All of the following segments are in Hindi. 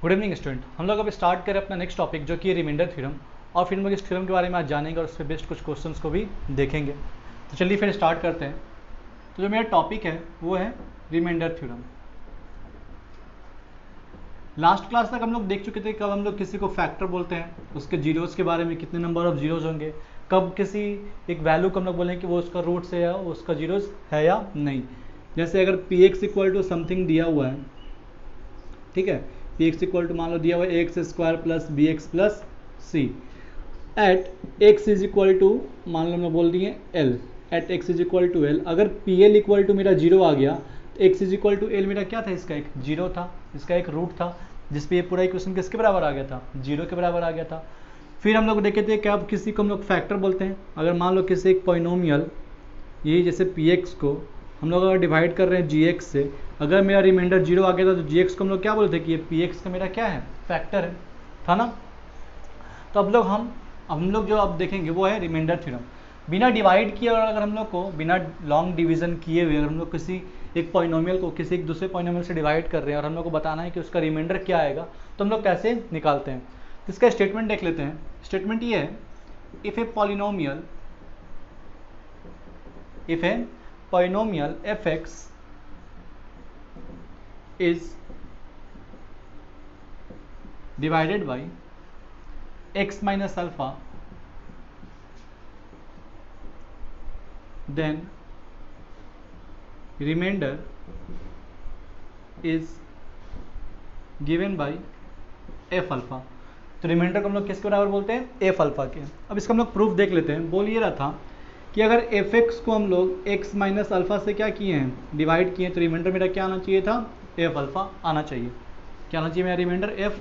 Good evening student. हम लोग अब स्टार्ट करें अपना नेक्स्ट टॉपिक जो कि रिमाइंडर थ्योरम, और फिर हम लोग इस थ्योरम के बारे में आज जानेंगे और उस पर बेस्ड कुछ क्वेश्चंस को भी देखेंगे। तो चलिए फिर स्टार्ट करते हैं। तो जो मेरा टॉपिक है वो है रिमाइंडर थ्योरम। लास्ट क्लास तक हम लोग देख चुके थे कब हम लोग किसी को फैक्टर बोलते हैं, उसके जीरोज़ के बारे में, कितने नंबर ऑफ जीरोज़ होंगे, कब किसी एक वैल्यू को हम लोग बोलें कि वो उसका रूट्स है या उसका जीरोज़ है या नहीं। जैसे अगर P X equal to something दिया हुआ है, ठीक है, पी एक्स इक्वल टू मान लो दिया हुआ है X square plus B X plus C, at x is equal to मान लो हमने बोल दिए L, at x is equal to L. अगर पी एल इक्वल टू मेरा जीरो आ गया तो X is equal to L मेरा क्या था, इसका एक जीरो था, इसका एक रूट था, जिसपे ये पूरा इक्वेशन किसके बराबर आ गया था, जीरो के बराबर आ गया था। फिर हम लोग देखे थे कि अब किसी को हम लोग फैक्टर बोलते हैं। अगर मान लो किसी एक पॉलिनोमियल, यही जैसे पी एक्स को हम लोग अगर डिवाइड कर रहे हैं जी एक्स से, अगर मेरा रिमाइंडर जीरो आ गया था तो जी एक्स को हम लोग क्या बोलते हैं कि ये पी एक्स का मेरा क्या है, फैक्टर है, था ना। तो अब हम लोग जो अब देखेंगे वो है रिमाइंडर थ्योरम। बिना डिवाइड किए और अगर हम लोग को बिना लॉन्ग डिवीजन किए हुए अगर हम लोग किसी एक पॉलिनोमियल को किसी एक दूसरे पॉलिनोमियल से डिवाइड कर रहे हैं और हम लोग को बताना है कि उसका रिमाइंडर क्या आएगा, तो हम लोग कैसे निकालते हैं। तो इसका स्टेटमेंट देख लेते हैं। स्टेटमेंट ये है, if a polynomial fx is divided by x minus alpha, then remainder is given by f alpha. तो रिमाइंडर को हम लोग किसके बराबर बोलते हैं, एफ अल्फा के। अब इसका हम लोग प्रूफ देख लेते हैं। बोल ये रहा था कि अगर एफ एक्स को हम लोग एक्स माइनस अल्फा से क्या किए हैं, डिवाइड किए हैं, तो रिमाइंडर मेरा क्या आना चाहिए था, एफ अल्फा आना चाहिए। क्या आना चाहिए मेरा रिमाइंडर, एफ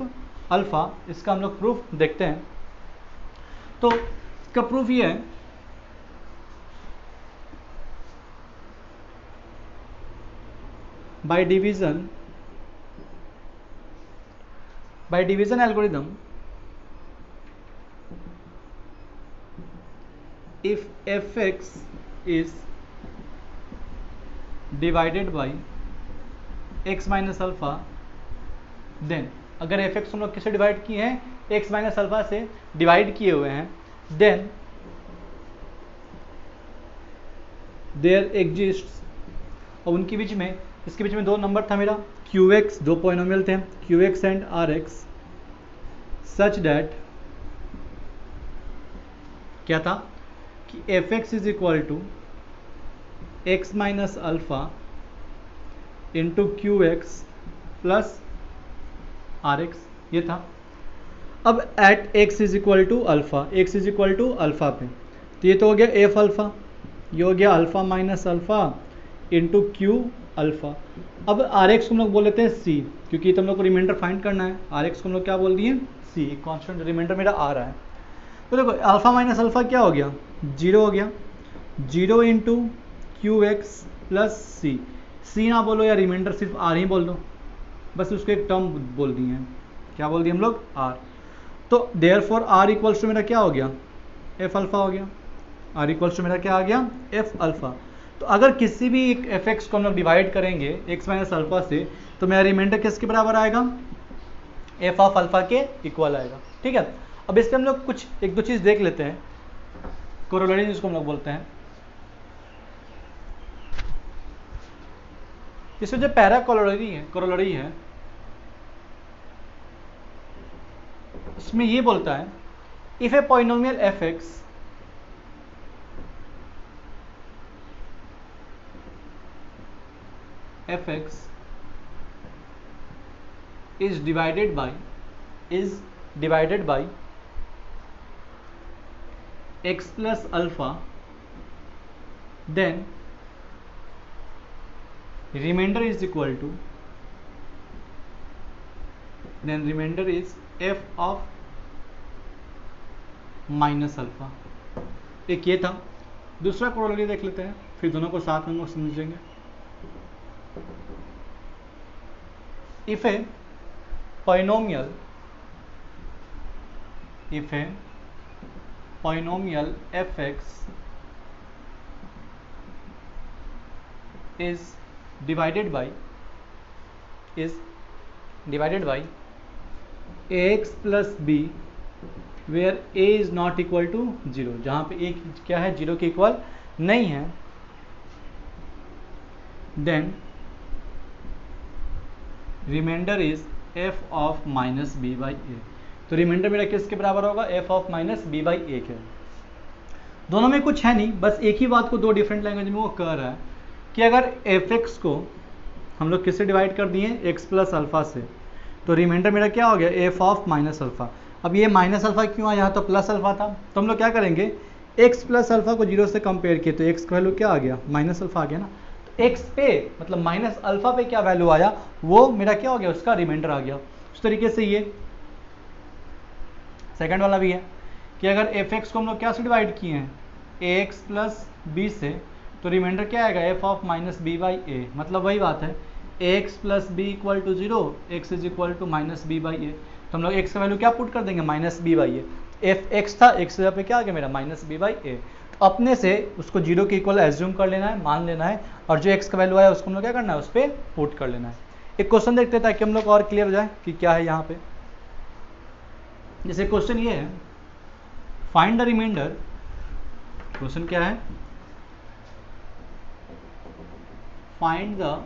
अल्फा। इसका हम लोग प्रूफ देखते हैं। तो इसका प्रूफ ये है, by division algorithm, if fx is divided by x minus alpha, then अगर fx हम लोग किससे डिवाइड किए हैं, x माइनस अल्फा से डिवाइड किए हुए हैं, देन देयर एग्जिस्ट्स, और उनके बीच में, इसके बीच में दो नंबर था मेरा qx, दो पॉलिनोमियल थे qx and rx, such that क्या था कि fx is equal to x minus alpha into Q x plus r x, ये था। अब at x is equal to alpha, x is equal to alpha पे, तो ये तो हो गया एफ अल्फा, ये हो गया alpha minus alpha into Q alpha. अब आर एक्स को हम लोग बोल लेते हैं सी, क्योंकि तो हम लोग को रिमाइंडर फाइंड करना है। आर एक्स को हम लोग क्या बोल दिए, सी, कॉन्स्टेंट रिमाइंडर मेरा आ रहा है। तो देखो अल्फा माइनस अल्फा क्या हो गया, जीरो हो गया, zero into Q x plus C. C ना बोलो या रिमाइंडर सिर्फ आर ही बोल दो, बस उसको एक टर्म बोल दिए हैं, क्या बोल दिए हम लोग, आर। तो therefore r equals to मेरा क्या हो गया, एफ अल्फा हो गया। आर इक्वल्स टू मेरा क्या आ गया, एफ अल्फा। तो अगर किसी भी एक एफ एक्स को हम लोग डिवाइड करेंगे एक्स माइनस अल्फा से, तो मेरा रिमाइंडर किसके बराबर आएगा, एफ ऑफ अल्फा के इक्वल आएगा। ठीक है, अब इसमें हम लोग कुछ एक दो चीज़ देख लेते हैं, कोरोलरी जिसको हम लोग बोलते हैं। इसमें जो पैरा कोरोलरी है इसमें ये बोलता है, if a polynomial F x is divided by x plus alpha, then remainder is equal to, then remainder is f of minus alpha. एक ये था। दूसरा कोरोलरी देख लेते हैं, फिर दोनों को साथ में हम लोग समझेंगे। If a polynomial fx is divided by ax plus b where a is not equal to 0, जहाँ पे a क्या है, 0 के इक्वल नहीं है, then remainder is f of minus B by A. तो रिमाइंडर मेरा किसके बराबर होगा, f of minus B by A के। दोनों में कुछ है नहीं, बस एक ही बात को दो डिफरेंट लैंग्वेज में वो कह रहा है कि अगर fx को हम लोग किससे डिवाइड कर दिए, x प्लस अल्फा से, तो रिमाइंडर मेरा क्या हो गया, f ऑफ माइनस अल्फा। अब ये माइनस अल्फा क्यों आया, यहाँ तो प्लस अल्फा था, तो हम लोग क्या करेंगे, x प्लस अल्फा को 0 से कंपेयर किए तो x का वैल्यू क्या आ गया, माइनस अल्फा आ गया ना। तो x पे मतलब माइनस अल्फा पे क्या वैल्यू आया, वो मेरा क्या हो गया, उसका रिमाइंडर आ गया। उस तरीके से ये सेकंड वाला भी है कि अगर fx को हम लोग क्या से डिवाइड किए हैं, ax प्लस बी से, तो रिमाइंडर क्या आएगा, f of minus B by A. मतलब वही बात है, ax plus B equal to 0, x is equal to minus B by A. तो हम लोग x का वैल्यू क्या पुट कर देंगे, minus B by a. F x था, x जगह पे क्या आ गया मेरा, माइनस बी बाई ए। तो अपने से उसको 0 के इक्वल एज्यूम कर लेना है, मान लेना है, और जो x का वैल्यू आया उसको हम लोग क्या करना है, उस पर पुट कर लेना है। एक क्वेश्चन देखते हैं ताकि हम लोग और क्लियर हो जाए कि क्या है यहाँ पे। जैसे क्वेश्चन ये है, फाइंड द रिमाइंडर, क्वेश्चन क्या है, find the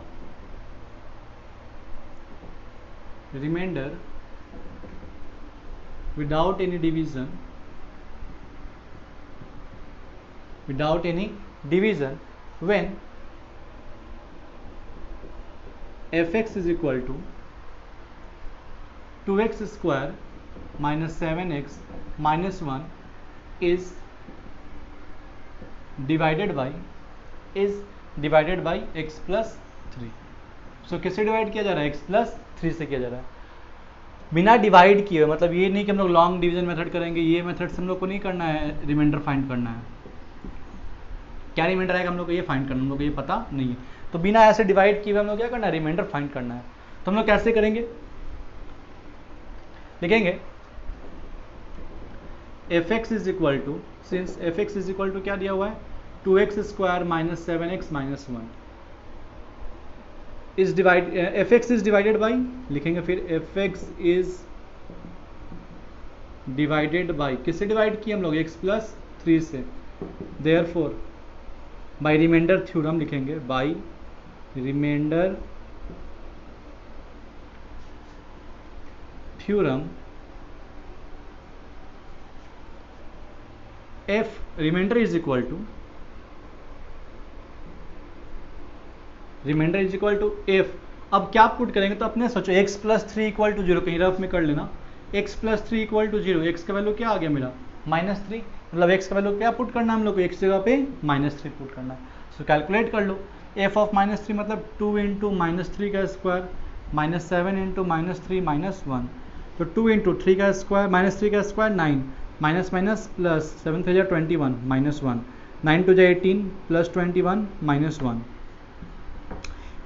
remainder without any division, when fx is equal to 2x square minus 7x minus 1 is divided by x plus 3। सो किससे डिवाइड किया जा रहा है, x plus 3 से किया जा रहा है, बिना डिवाइड किए। मतलब ये नहीं कि हम लोग लॉन्ग डिवीजन मेथड करेंगे, ये मेथड से हम लोग को नहीं करना है, रिमाइंडर फाइंड करना है। क्या रिमाइंडर आएगा हम लोग को ये फाइंड करना, हम लोग को ये पता नहीं है। तो बिना ऐसे डिवाइड किए हम लोग क्या करना है, रिमाइंडर फाइंड करना है। तो हम लोग कैसे करेंगे, लिखेंगे fx is equal to, since fx is equal to क्या दिया हुआ है, 2x square minus 7x minus 1 is divide, fx is divided by, लिखेंगे फिर fx इज डिवाइडेड बाई, किससे डिवाइड किए हम लोग, x प्लस 3 से। देयरफॉर बाई रिमाइंडर थ्योरम लिखेंगे, by remainder theorem f remainder is equal to, remainder is equal to f. अब क्या पुट करेंगे, तो अपने सोचो x प्लस 3 इक्वल टू 0, कहीं रफ में कर लेना, x plus 3 equal to 0, x का वैल्यू क्या आ गया मेरा, माइनस 3। मतलब x का वैल्यू क्या पुट करना है हम लोग को, x जगह पे माइनस 3 पुट करना है। सो कैलकुलेट कर लो, f ऑफ माइनस 3 मतलब 2 इंटू माइनस 3 का square minus 7 into minus 3 minus 1, तो 2 इंटू 3 का स्क्वायर माइनस 3 का square 9, minus minus plus 7 3 21 minus 1, 9 2 18 plus 21 minus 1,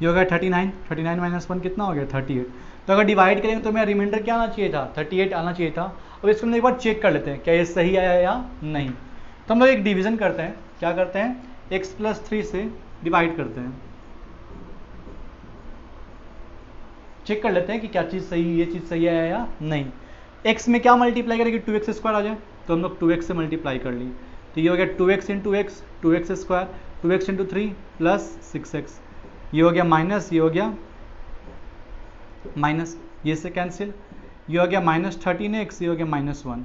ये हो गया 39, 39 माइनस 1 कितना हो गया, 38। तो अगर डिवाइड करेंगे तो मेरा रिमाइंडर क्या आना चाहिए था, 38 आना चाहिए था। अब इसको हम एक बार चेक कर लेते हैं क्या ये सही आया या नहीं। तो हम लोग एक डिवीजन करते हैं, क्या करते हैं, x प्लस 3 से डिवाइड करते हैं, चेक कर लेते हैं कि क्या चीज़ सही, ये चीज़ सही आया या नहीं। x में क्या मल्टीप्लाई करेंगे, 2x स्क्वायर आ जाए, तो हम लोग 2x से मल्टीप्लाई कर ली, तो ये हो गया 2x into x, 2x square, 2x into 3 plus 6x, ये हो गया माइनस, ये हो गया माइनस, ये से कैंसिल, ये हो गया माइनस 13x, ये हो गया माइनस 1।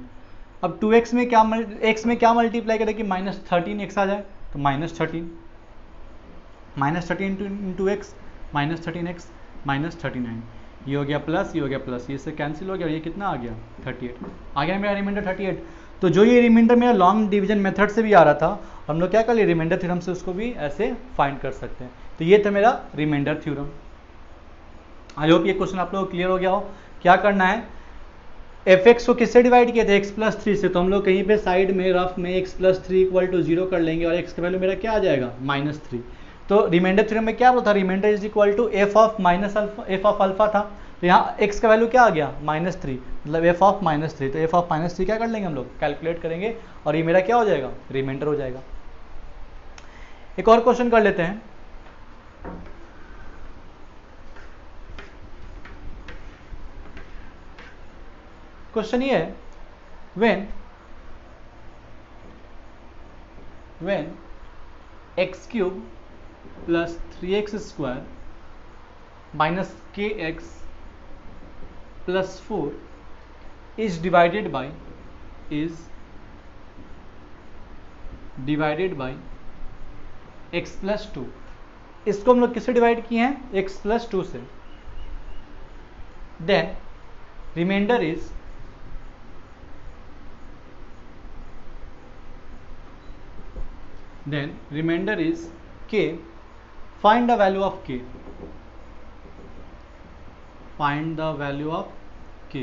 अब 2x में क्या x में क्या मल्टीप्लाई करें कि माइनस 13x आ जाए, तो minus 13, minus 13 into x minus 13x minus 39, ये हो गया प्लस, ये हो गया प्लस, ये से कैंसिल हो गया, ये कितना आ गया 38, आ गया मेरा रिमाइंडर 38। तो जो ये रिमाइंडर मेरा लॉन्ग डिवीजन मेथड से भी आ रहा था, हम लोग क्या कर लिए, रिमाइंडर थ्योरम से उसको भी ऐसे फाइंड कर सकते हैं। तो ये था मेरा रिमाइंडर थ्योरम। आई होप ये क्वेश्चन आप लोगों को क्लियर हो गया हो। क्या करना है, fx को किससे डिवाइड किए थे, x प्लस 3 से, तो हम लोग कहीं पे साइड में रफ में x प्लस 3 इक्वल टू 0 कर लेंगे, और x का वैल्यू मेरा क्या आ जाएगा, माइनस 3। तो रिमाइंडर थ्योरम में क्या होता है, remainder is equal to f of minus alpha, f of alpha था, तो यहाँ x का वैल्यू क्या आ गया, माइनस 3, मतलब f ऑफ माइनस 3। तो f ऑफ माइनस 3 क्या कर लेंगे हम लोग, कैलकुलेट करेंगे, और ये मेरा क्या हो जाएगा, रिमाइंडर हो जाएगा। एक और क्वेश्चन कर लेते हैं, क्वेश्चन ये है when x cube plus 3x square minus kx plus 4 is divided by x plus 2। इसको हम लोग किससे डिवाइड किए हैं? x plus 2 से। Then remainder is k। Find the value of k।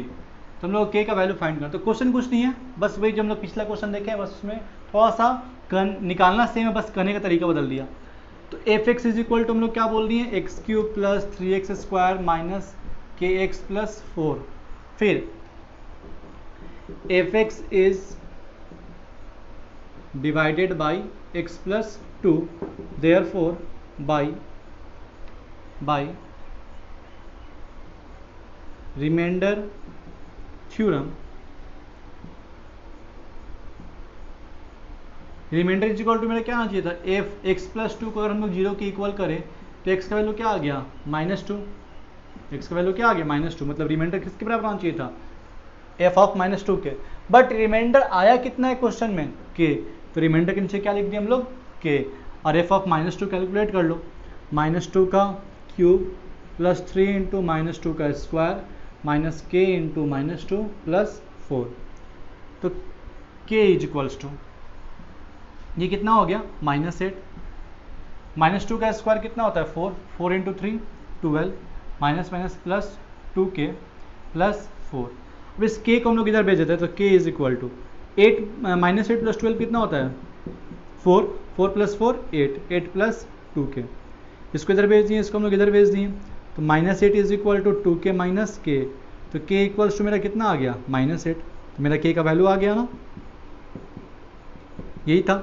तो हम लोग k का वैल्यू फाइंड करते हैं। तो क्वेश्चन कुछ नहीं है, बस वही जो हम लोग पिछला क्वेश्चन देखे हैं, बस उसमें थोड़ा सा निकालना सेम है, बस करने का तरीका बदल दिया। तो f x is equal to हम लोग क्या बोल दिए? X cube plus 3x square minus k x plus 4। फिर f x is divided by x plus 2, therefore by remainder theorem. Remainder is equal to मेरा क्या आना चाहिए था? एफ एक्स प्लस 2 को अगर हम लोग 0 के इक्वल करें तो एक्स का वैल्यू क्या आ गया? -2। एक्स का वैल्यू क्या आ गया? -2। मतलब रिमाइंडर किसके बराबर आना चाहिए था? एफ ऑफ -2 के। बट रिमाइंडर आया कितना है क्वेश्चन में? के। तो रिमाइंडर के नीचे क्या लिख दिया हम लोग? के। और एफ ऑफ -2 कैलकुलेट कर लो। -2 का क्यूब प्लस 3 इंटू -2 का स्क्वायर माइनस के इंटू -2 प्लस 4। तो के इज इक्वल्स टू ये कितना हो गया? -8। -2 का स्क्वायर कितना होता है? 4। 4 into 3 12 minus minus plus 2k plus 4। अब इस k को हम लोग इधर भेज देते हैं, तो k is equal to 8 -8 plus 12 कितना होता है? 4। 4 प्लस 4 8 8 प्लस 2k। इसको इधर भेज दिए, इसको हम लोग इधर भेज दिए, तो -8 is equal to 2k minus k। तो k इक्वल्स टू मेरा कितना आ गया? -8। तो मेरा k का वैल्यू आ गया ना, यही था।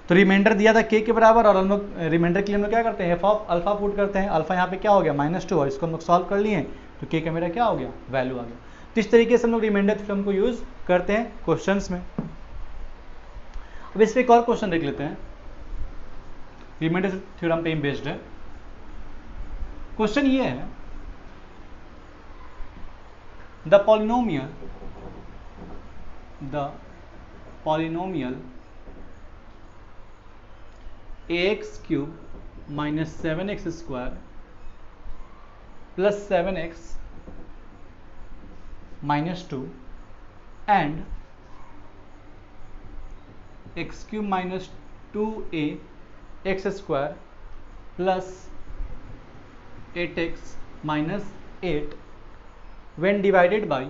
तो रिमाइंडर दिया था k के बराबर, और हम लोग रिमाइंडर के लिए हम लोग क्या करते हैं? एफ ऑफ अल्फा पुट करते हैं। अल्फा यहाँ पे क्या हो गया? -2, और इसको हम लोग सॉल्व कर लिए तो k का मेरा क्या हो गया? वैल्यू आ गया। तो इस तरीके से हम लोग रिमाइंडर थ्योरम को यूज करते हैं क्वेश्चंस में। अब इस पे एक और क्वेश्चन देख लेते हैं, रिमाइंडर थ्योरम पे बेस्ड है। क्वेश्चन ये है, the polynomial ax cube minus 7x square plus 7x minus 2 and x cube minus 2a x square plus 8x minus 8 when divided by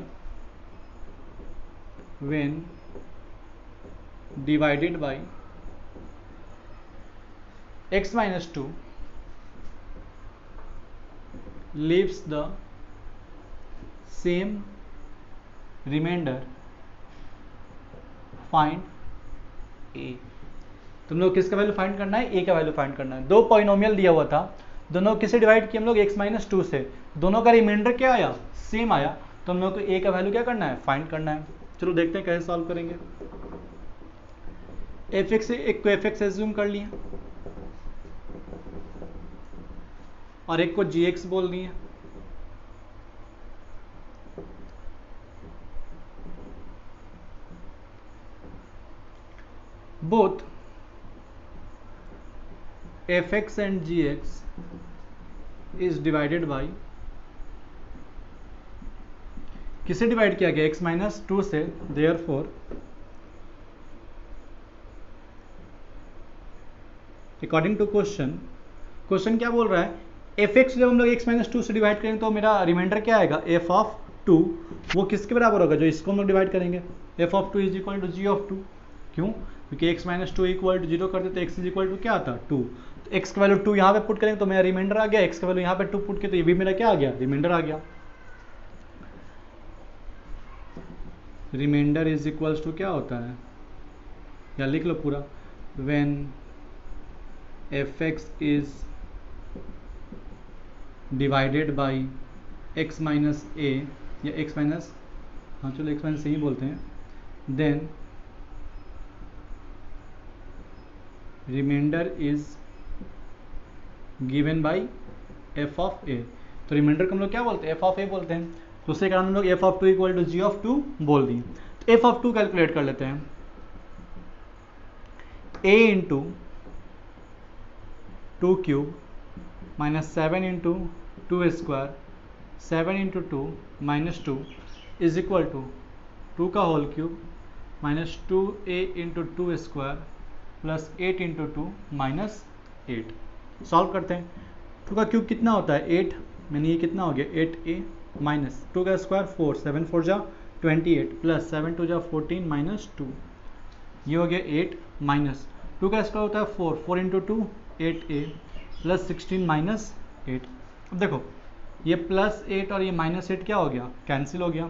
x minus 2 leaves the same remainder, find a। तुम लोग किसका वैल्यू फाइंड करना है? a का वैल्यू फाइंड करना है। दो पॉलिनोमियल दिया हुआ था, दोनों किसे डिवाइड किए हम लोग? x माइनस 2 से। दोनों का रिमाइंडर क्या आया? सेम आया। तो हम लोग को a का वैल्यू क्या करना है? फाइंड करना है। चलो देखते हैं कैसे सॉल्व करेंगे। एफ एक्स एक को एफ एक्स एज्यूम कर लिया और एक को जी एक्स बोल दिए। Both f x and g x is divided by, किसे डिवाइड किया गया? x माइनस 2 से। देयरफॉर अकॉर्डिंग टू क्वेश्चन क्या बोल रहा है? एफ एक्स जब हम लोग x माइनस 2 से डिवाइड करेंगे तो मेरा रिमाइंडर क्या आएगा? F of 2। वो किसके बराबर होगा? जो इसको हम लोग डिवाइड करेंगे। F of 2 is equal to g of 2। क्यों? क्योंकि x माइनस 2 इक्वल टू 0 कर देते, x इज इक्वल टू क्या आता? 2। तो x का वैल्यू 2 यहाँ पे पुट करेंगे तो मेरा रिमाइंडर आ गया। x का वैल्यू यहाँ पे 2 पुट किया तो ये भी मेरा क्या आ गया? रिमाइंडर आ गया। रिमाइंडर इज इक्वल्स टू क्या होता है? या लिख लो पूरा, when F x is divided by X minus A या एक्स माइनस हाँ चलो x माइनस ही बोलते हैं, then remainder is given by F of A. तो रिमाइंडर को हम लोग क्या बोलते हैं, एफ ऑफ ए बोलते हैं। तो उसके कारण हम लोग f of two equal to g of two बोल दिए। तो एफ ऑफ टू कैलकुलेट कर लेते हैं, A into two cube minus 7 into two square 7 into two minus two is equal to 2 का whole cube minus 2a into two square plus 8 into two minus 8। Solve करते हैं। 2 का क्यूब कितना होता है 8, मैंने ये कितना हो गया 8a माइनस 2 का स्क्वायर 4, 7 4 जा 28 प्लस 7 2 जा 14 माइनस 2, ये हो गया 8 माइनस 2 का स्क्वायर होता है 4, 4 into two 8a plus 16 minus 8। अब देखो ये प्लस 8 और ये माइनस 8 क्या हो गया, कैंसिल हो गया।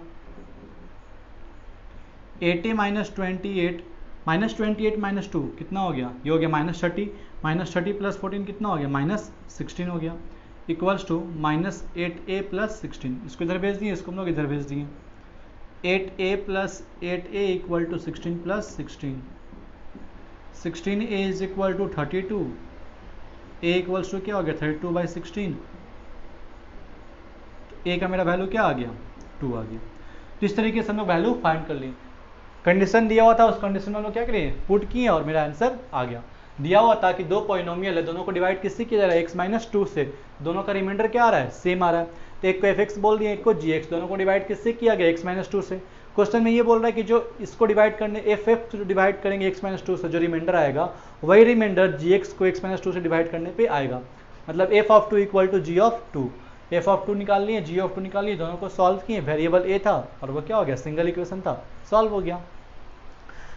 8a माइनस 28 माइनस 2 कितना हो गया, ये हो गया माइनस 30 प्लस 14 कितना हो गया माइनस 16 हो गया, equals to minus 8a plus 16। इसको इधर भेज दिए, इसको हम लोग इधर भेज दिए। 8a plus 8a equal to 16 plus 16, 16a is equal to 32, a equals to क्या हो गया 32 बाई 16। a का मेरा वैल्यू क्या आ गया 2 आ गया। तो इस तरीके से हम लोग वैल्यू फाइंड कर ली। कंडीशन दिया हुआ था, उस कंडीशन में हम लोग क्या करिए पुट किए और मेरा आंसर आ गया। दिया हुआ था कि दो पॉलिनोमियल है, दोनों को डिवाइड किससे किया जा रहा है x माइनस 2 से, दोनों का रिमाइंडर क्या आ रहा है सेम आ रहा है। तो एक को fx बोल दिया, एक को gx, दोनों को डिवाइड किससे किया गया x माइनस 2 से। क्वेश्चन में ये बोल रहा है कि जो इसको डिवाइड करने ff जो डिवाइड करेंगे x माइनस 2 से, जो रिमाइंडर आएगा वही रिमाइंडर gx को x माइनस 2 से डिवाइड करने पे आएगा। मतलब f of 2 equal to g of 2, f of 2 निकाल लिए, g ऑफ 2 निकाल लिए, दोनों को सॉल्व किए, वेरिएबल a था और वो क्या हो गया सिंगल इक्वेशन था, सॉल्व हो गया।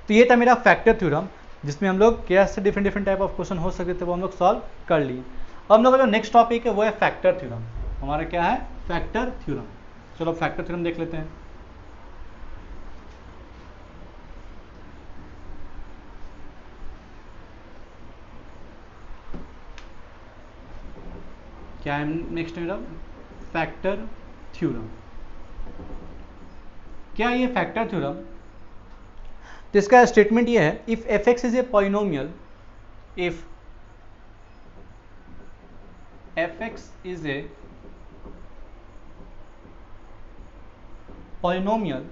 तो ये था मेरा फैक्टर थ्योरम, जिसमें हम लोग कैसे डिफरेंट टाइप ऑफ क्वेश्चन हो सकते थे वो हम लोग सॉल्व कर लिए। अब हम लोग का जो नेक्स्ट टॉपिक है वो है फैक्टर थ्योरम। हमारा क्या है फैक्टर थ्योरम। चलो फैक्टर थ्योरम देख लेते हैं। क्या है नेक्स्ट मेरा फैक्टर थ्योरम। क्या ये फैक्टर थ्योरम, तो इसका स्टेटमेंट ये है, if f x is a polynomial, if f x is a polynomial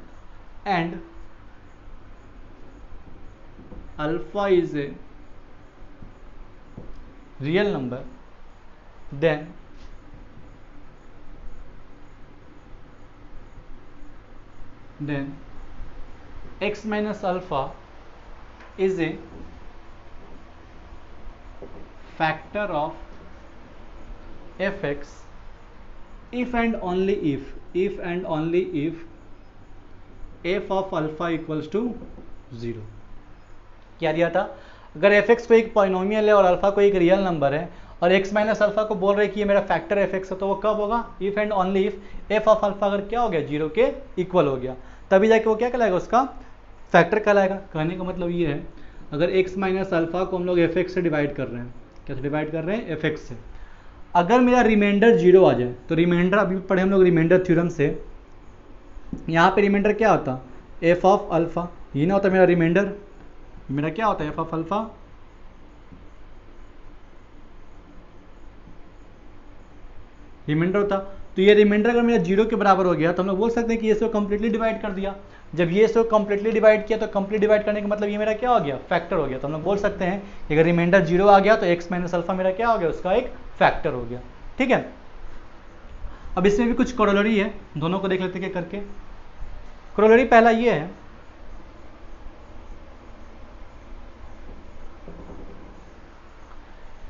and alpha is a real number, then x minus alpha is a factor of fx if and only if f of alpha equals to 0। क्या दिया था, अगर fx को एक पॉलिनोमियल है और अल्फा को एक रियल नंबर है और x माइनस अल्फा को बोल रहे कि ये मेरा फैक्टर fx है, तो वो कब होगा, if and only if f of alpha अगर क्या हो गया 0 के इक्वल हो गया, तभी जाके वो क्या कहलाएगा, उसका फैक्टर कहलाएगा। कहने का मतलब ये है, अगर x माइनस अल्फा को हम लोग fx से डिवाइड कर रहे हैं, कैसे डिवाइड कर रहे हैं fx से, अगर मेरा रिमाइंडर 0 आ जाए, तो रिमाइंडर अभी पढ़े हम लोग रिमाइंडर थ्योरम से, यहाँ पे रिमाइंडर क्या होता f ऑफ अल्फा, ये ना होता मेरा रिमाइंडर, मेरा क्या होता है f ऑफ अल्फा, रिमाइंडर होता। तो ये रिमाइंडर अगर मेरा 0 के बराबर हो गया तो हम लोग बोल सकते हैं कि ये इसको कंप्लीटली डिवाइड कर दिया। जब ये इसको कंप्लीटली डिवाइड किया तो कंप्लीट डिवाइड करने का मतलब ये मेरा क्या हो गया, फैक्टर हो गया। तो हम लोग बोल सकते हैं कि अगर रिमाइंडर 0 आ गया तो x माइनस अल्फा मेरा क्या हो गया, उसका एक फैक्टर हो गया। ठीक है, अब इसमें भी कुछ कोरोलरी है, दोनों को देख लेते हैं क्या करके। कोरोलरी पहला ये है,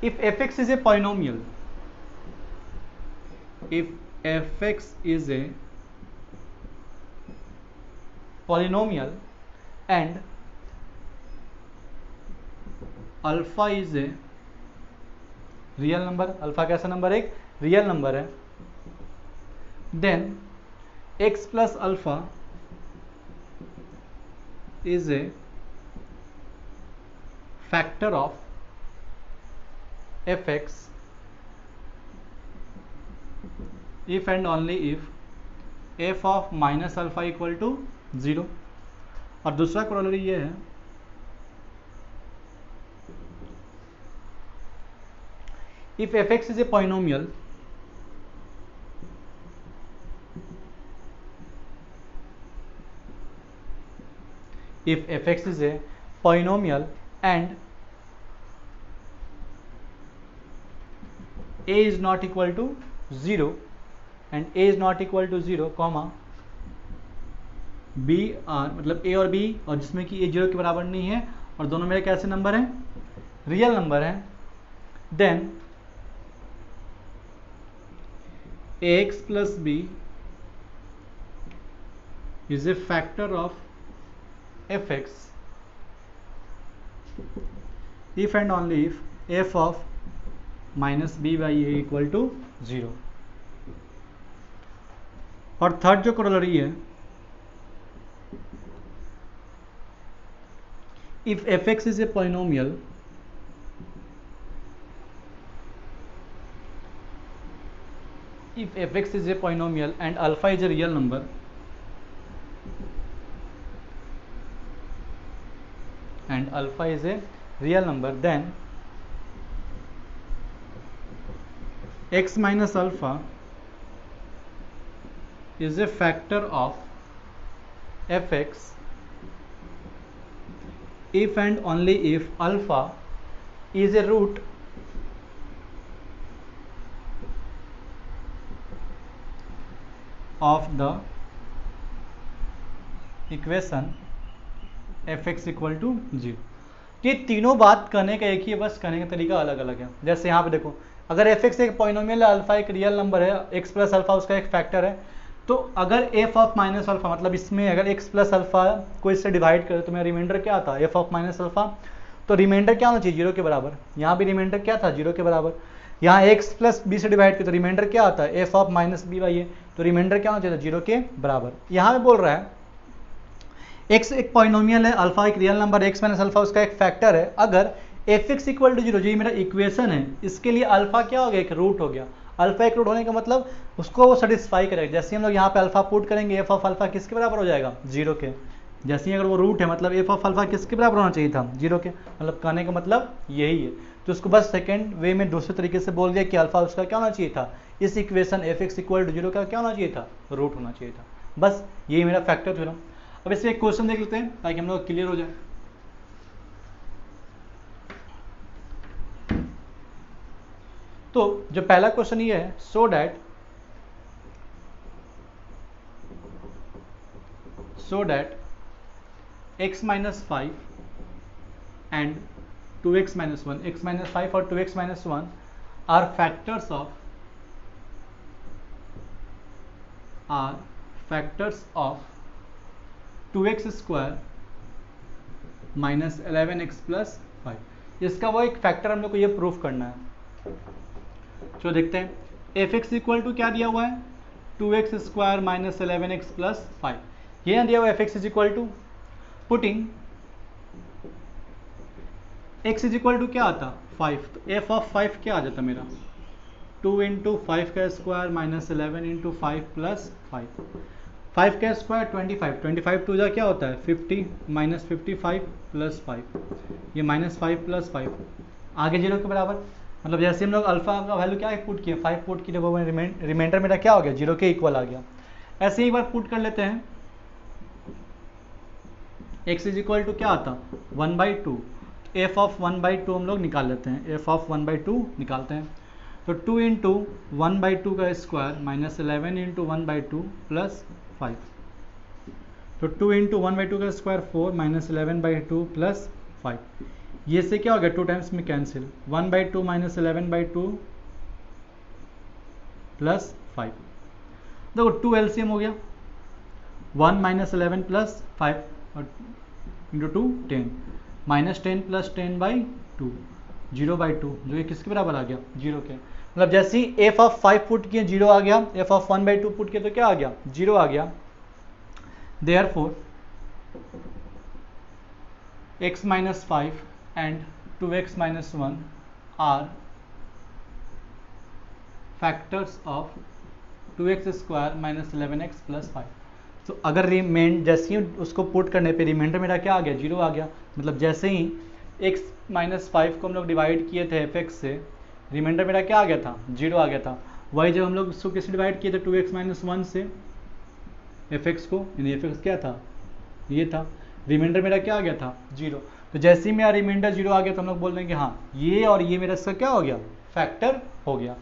if fx is a polynomial, if fx is a polynomial and alpha is a real number, alpha कैसा नंबर, एक रियल नंबर है, then x plus alpha is a factor of fx if and only if f of minus alpha equal to 0। और दूसरा कॉरोलरी ये है, if f x is a polynomial if fx is a polynomial and a is not equal to 0 and a is not equal to 0 comma b are मतलब a और b और जिसमें कि a 0 के बराबर नहीं है और दोनों मेरे कैसे नंबर हैं, रियल नंबर हैं, then ax plus b is a factor of fx if and only if f of minus b by a equal to 0। और थर्ड जो कॉरोलरी है, if fx is a polynomial and alpha is a real number then x minus alpha is a factor of fx if and only if alpha is a root of the equation fx equal to 0। ये तीनों बात करने का एक ही है, बस करने का तरीका अलग अलग है। जैसे यहाँ पे देखो, अगर fx एक पॉलिनोमियल है, अल्फा एक रियल नंबर है, x प्लस अल्फा उसका एक फैक्टर है, तो अगर f ऑफ माइनस अल्फा मतलब इसमें अगर x प्लस अल्फा को इससे डिवाइड करे तो मेरा रिमाइंडर क्या आता है, f ऑफ माइनस अल्फा, तो रिमाइंडर क्या होना चाहिए, 0 के बराबर। यहाँ भी रिमाइंडर क्या था, 0 के बराबर। यहाँ x प्लस बी से डिवाइड किया तो रिमाइंडर क्या आता है, f of minus B by A, तो रिमाइंडर क्या होना चाहिए, 0 के बराबर। यहाँ पे बोल रहा है x एक पॉलिनोमियल है, अल्फा एक real number, x minus alpha उसका एक फैक्टर है, अगर fx इक्वल टू 0 जो ये मेरा इक्वेशन है, इसके लिए अल्फा क्या हो गया, एक रूट हो गया। अल्फा एक रूट होने का मतलब उसको वो सेटिस्फाई करेगा। जैसे हम लोग यहाँ पे अल्फा पुट करेंगे, एफ ऑफ अल्फा किसके बराबर हो जाएगा, 0 के। जैसे ही अगर वो रूट है मतलब एफ ऑफ अल्फा किसके बराबर होना चाहिए था, 0 के। मतलब कहने का मतलब यही है। तो उसको बस सेकेंड वे में दूसरे तरीके से बोल दिया कि अल्फा उसका क्या होना चाहिए था, इस equation f x equal to 0 का क्या होना चाहिए था, रूट होना चाहिए था। बस यही मेरा फैक्टर थ्योरम। अब इसमें एक क्वेश्चन देख लेते हैं ताकि हम लोग क्लियर हो जाए। तो जो पहला क्वेश्चन ये है, so that x minus 5 and 2x minus 1, x minus 5 और 2x minus 1 are factors of 2x square minus 11x plus 5। इसका वो एक फैक्टर हम लोग को ये प्रूफ करना है। तो देखते हैं, एफ एक्स इक्वल टू क्या दिया हुआ है, 2x square minus 11x plus 5। ये दिया हुआ f x is equal to putting x is equal to क्या आता, 5। तो एफ ऑफ 5 क्या आ जाता मेरा, 2 इंटू 5 का स्क्वायर माइनस 11 इंटू 5 प्लस 5। 5 का स्क्वायर 25, 25 टू जा क्या होता है 50, माइनस 55 प्लस 5, ये माइनस 5 प्लस 5 आगे 0 के बराबर। मतलब जैसे हम लोग अल्फा का वैल्यू क्या पुट किए, 5 पुट किए, वो रिमाइंडर मेरा क्या हो गया, 0 के इक्वल आ गया। ऐसे ही एक बार पुट कर लेते हैं, x इज इक्वल टू क्या आता 1/2। एफ ऑफ 1/2 हम लोग निकाल लेते हैं, एफ ऑफ 1/2 निकालते हैं। तो 2 इंटू 1/2 का स्क्वायर माइनस 11 इंटू 1/2 प्लस 5। तो 2 इंटू 1/2 का स्क्वायर 4 माइनस 11/2 प्लस 5। ये से क्या हो गया, 2 टाइम्स में कैंसिल, 1/2 माइनस 11/2 प्लस 5। देखो 2 एलसीएम हो गया, 1 minus 11 plus 5 into 2 10, minus 10 plus 10/2, 0/2, जो ये किसके बराबर आ गया, 0 के। मतलब जैसे ही एफ ऑफ 5 पुट किए 0 आ गया, एफ ऑफ 1/2 पुट किए तो क्या आ गया, 0 आ गया। Therefore x minus 5 and 2x minus 1 are factors of 2x² minus 11x plus 5। तो अगर जैसे ही उसको पुट करने पे रिमाइंडर मेरा क्या आ गया, 0 आ गया। मतलब जैसे ही x माइनस 5 को हम लोग डिवाइड किए थे fx से, रिमाइंडर मेरा क्या आ गया था, 0 आ गया था। वही जब हम लोग इसको किससे डिवाइड किए थे, 2x माइनस 1 से fx को, यानी fx क्या था, ये था, रिमाइंडर मेरा क्या आ गया था, 0। तो जैसे ही मेरा रिमाइंडर 0 आ गया तो हम लोग बोल देंगे हाँ ये और ये मेरा इसका क्या हो गया, फैक्टर हो गया।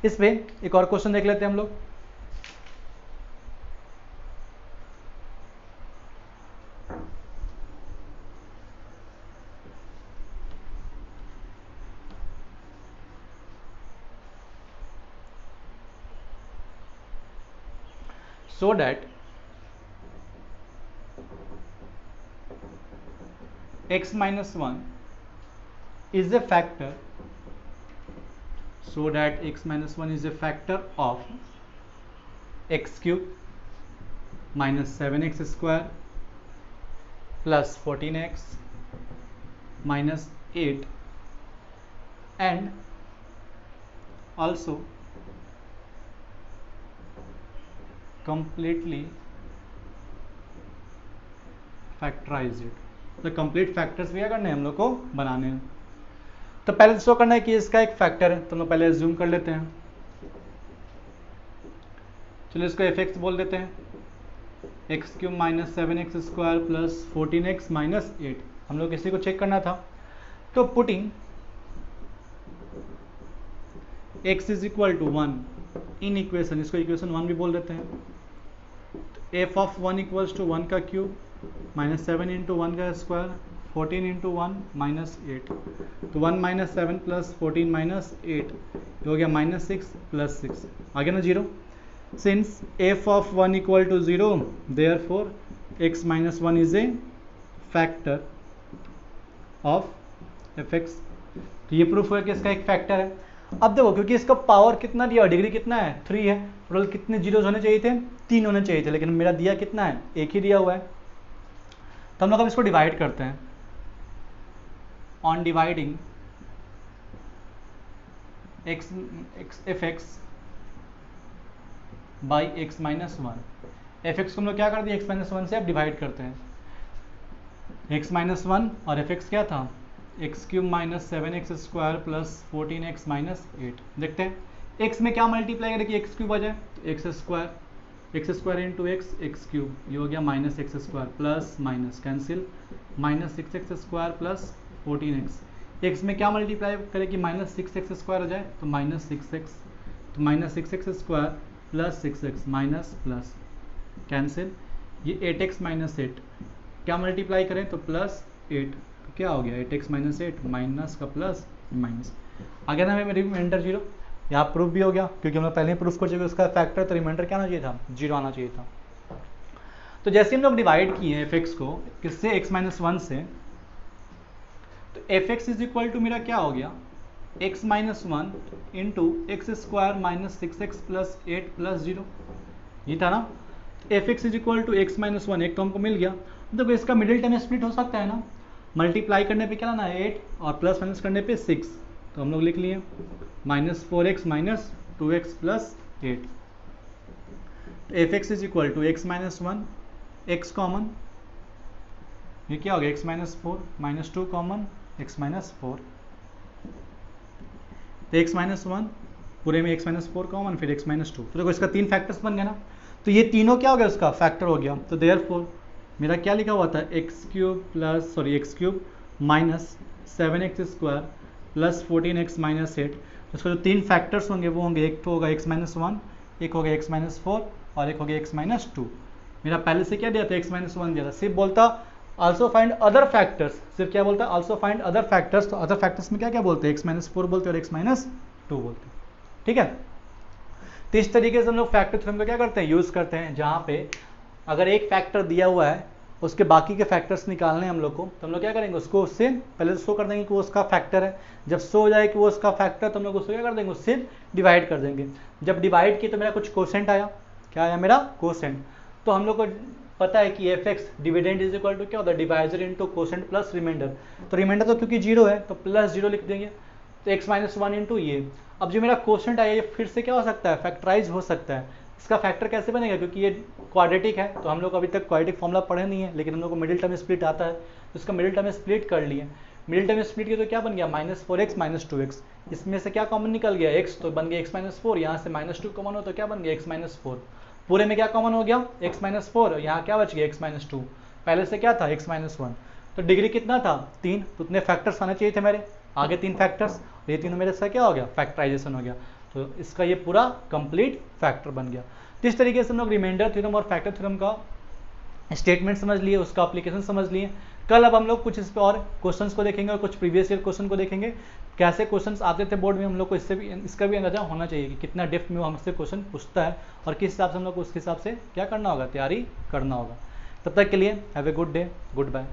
इस पे एक और क्वेश्चन देख लेते हैं हम लोग। So that x minus 1 is a factor, so that x minus 1 is a factor of x cube minus 7x square plus 14x minus 8 and also completely factorize it। तो कंप्लीट फैक्टर्स भी क्या करने हैं हम लोग को, बनाने हैं। तो पहले शो करना है कि इसका एक फैक्टर है, तो हम लोग पहले एज्यूम कर लेते हैं। चलो इसको fx बोल देते हैं, x cube minus 7x square plus 14x minus 8। हम लोग इसी को चेक करना था। तो putting x is equal to 1 in equation, इसको इक्वेशन 1 भी बोल देते हैं। एफ ऑफ 1 इक्वल्स टू 1 का क्यूब माइनस 7 इंटू 1 का स्क्वायर 14 इंटू 1 माइनस 8। तो 1 माइनस 7 प्लस 14 माइनस 8 हो गया माइनस 6 प्लस 6, आ गया ना 0। Since f of 1 equal to 0 therefore x minus 1 is a factor of f x. तो ये प्रूफ हुआ कि इसका एक फैक्टर है। अब देखो क्योंकि इसका पावर कितना दिया, डिग्री कितना है, 3 है। टोटल कितने जीरोज होने चाहिए थे, 3 होने चाहिए थे, लेकिन मेरा दिया कितना है, 1 ही दिया हुआ है। तो हम लोग अब इसको डिवाइड करते हैं। On dividing F x by X minus 1, F x को हम लोग क्या कर दिया, एक्स माइनस 1 से अब डिवाइड करते हैं। एक्स माइनस 1 और एफ एक्स क्या था, x cube minus 7x square plus 14x minus 8। देखते हैं x में क्या मल्टीप्लाई करें कि एक्स क्यूब आ जाए, तो x square into x cube, ये हो गया minus x square plus minus cancel minus 6x square plus 14x। X में क्या मल्टीप्लाई करें कि माइनस 6x स्क्वायर आ जाए, तो माइनस 6x, तो minus 6x square plus 6x minus plus cancel, ये 8x माइनस 8 क्या मल्टीप्लाई करें तो प्लस 8, क्या हो गया 8x माइनस 8 माइनस का प्लस माइनस आ गया ना मेरे रिमाइंडर 0। यहाँ प्रूफ भी हो गया क्योंकि हम लोग पहले ही प्रूफ कर चुके उसका फैक्टर, तो रिमाइंडर क्या आना चाहिए था, 0 आना चाहिए था। तो जैसे हम लोग डिवाइड किए एफ एक्स को किससे, x माइनस 1 से, तो f x is equal to मेरा क्या हो गया, x minus 1 into x square minus 6x plus 8 plus 0, ये था ना। F x is equal to x minus 1, एक तो हमको मिल गया। देखो इसका मिडिल टर्म स्प्लिट हो सकता है ना, मल्टीप्लाई करने पे क्या लाना है 8 और प्लस माइनस करने पे 6, तो हम लोग लिख लिए minus 4x minus 2x plus 8। तो f x is equal to x minus 1, x common, ये क्या हो गया x minus 4 minus 2 common x minus 4, तो x माइनस 1 पूरे में x माइनस 4 कॉमन फिर x माइनस 2। तो देखो इसका 3 फैक्टर्स बन गया ना, तो ये तीनों क्या हो गया उसका फैक्टर हो गया। तो देयरफॉर मेरा क्या लिखा हुआ था, x cube minus 7x square plus 14x minus 8। तो इसका जो 3 फैक्टर्स होंगे वो होंगे, एक तो होगा x माइनस 1, एक होगा x माइनस 4 और एक होगा x माइनस 2। मेरा पहले से क्या दिया था, x माइनस 1 दिया था, सिर्फ बोलता आल्सो फाइंड अदर फैक्टर्स, सिर्फ क्या बोलता है आल्सो फाइंड अदर फैक्टर्स। तो अदर फैक्टर्स में क्या क्या बोलते हैं, x माइनस 4 बोलते हैं और x माइनस 2 बोलते हैं, ठीक है। तो इस तरीके से हम लोग फैक्टर थ्योरम को क्या करते हैं, यूज़ करते हैं, जहाँ पे अगर एक फैक्टर दिया हुआ है उसके बाकी के फैक्टर्स निकालने हैं हम लोग को, तो हम लोग क्या करेंगे उसको उससे पहले शो कर देंगे कि वो उसका फैक्टर है। जब शो हो जाए कि वो उसका फैक्टर, तो हम लोग उसको क्या कर देंगे, उससे डिवाइड कर देंगे। जब डिवाइड किए तो मेरा कुछ कोसेंट आया, क्या आया मेरा कोसेंट। तो हम लोग को पता है कि f x dividend is equal to क्या होता है, divisor into quotient plus remainder. तो रिमाइंडर तो क्योंकि 0 है तो प्लस 0 लिख देंगे, तो x माइनस वन इंटू ये। अब जो मेरा क्वेश्चन है ये फिर से क्या हो सकता है, फैक्टराइज हो सकता है। इसका फैक्टर कैसे बनेगा, क्योंकि ये क्वाड्रेटिक है तो हम लोग अभी तक क्वाड्रेटिक फॉर्मूला पढ़े नहीं है, लेकिन हम लोग को मिडिल टर्म स्प्लिट आता है, तो इसका मिडिल टर्म स्प्लिट कर लिए। मिडिल टर्म स्प्लिट किया तो क्या बन गया, माइनस 4x माइनस 2x। इसमें से क्या कॉमन निकल गया, x, तो बन गया x माइनस 4। यहाँ से माइनस 2 कॉमन हो तो क्या बन गया x माइनस 4। पूरे में क्या कॉमन हो गया, x माइनस 4, यहाँ क्या बच गया x माइनस 2। पहले से क्या था x माइनस 1। तो डिग्री कितना था 3, तो उतने फैक्टर्स आने चाहिए थे मेरे, आगे 3 फैक्टर्स, ये तीनों मेरे से क्या हो गया, फैक्टराइजेशन हो गया। तो इसका ये पूरा कंप्लीट फैक्टर बन गया। तो इस तरीके से हम लोग रिमाइंडर थ्योरम और फैक्टर थ्योरम का स्टेटमेंट समझ लिए, उसका एप्लीकेशन समझ लिए। कल अब हम लोग कुछ इस पे और क्वेश्चंस को देखेंगे और कुछ प्रीवियस ईयर क्वेश्चन को देखेंगे, कैसे क्वेश्चंस आते थे बोर्ड में, हम लोग को इससे भी इसका भी अंदाजा होना चाहिए कि कितना डेप्थ में वो हमसे क्वेश्चन पूछता है और किस हिसाब से हम लोग को उसके हिसाब से क्या करना होगा, तैयारी करना होगा। तब तक के लिए have a good day, good bye.